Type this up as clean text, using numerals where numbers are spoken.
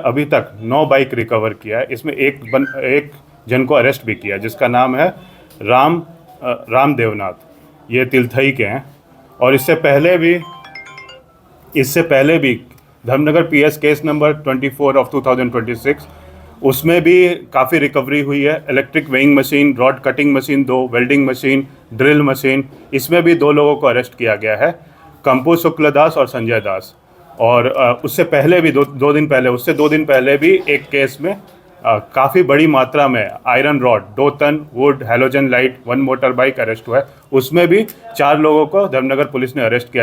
अभी तक 9 bike recover किया है। इसमें एक जन को अरेस्ट भी किया जिसका नाम है राम देवनाथ। ये तिलथई के हैं और इससे पहले भी Dharmanagar PS case number 24 of 2026 उसमें भी काफ़ी रिकवरी हुई है। Electric weighing machine, rod cutting machine 2, welding machine, drill machine, इसमें भी 2 लोगों को अरेस्ट किया गया है, कंपू शुक्लदास और संजय दास। और उससे पहले भी दो दिन पहले भी एक केस में काफ़ी बड़ी मात्रा में iron rod, 2 ton wood, halogen light, 1 motor bike arrest हुआ है। उसमें भी 4 लोगों को धर्मनगर पुलिस ने अरेस्ट किया।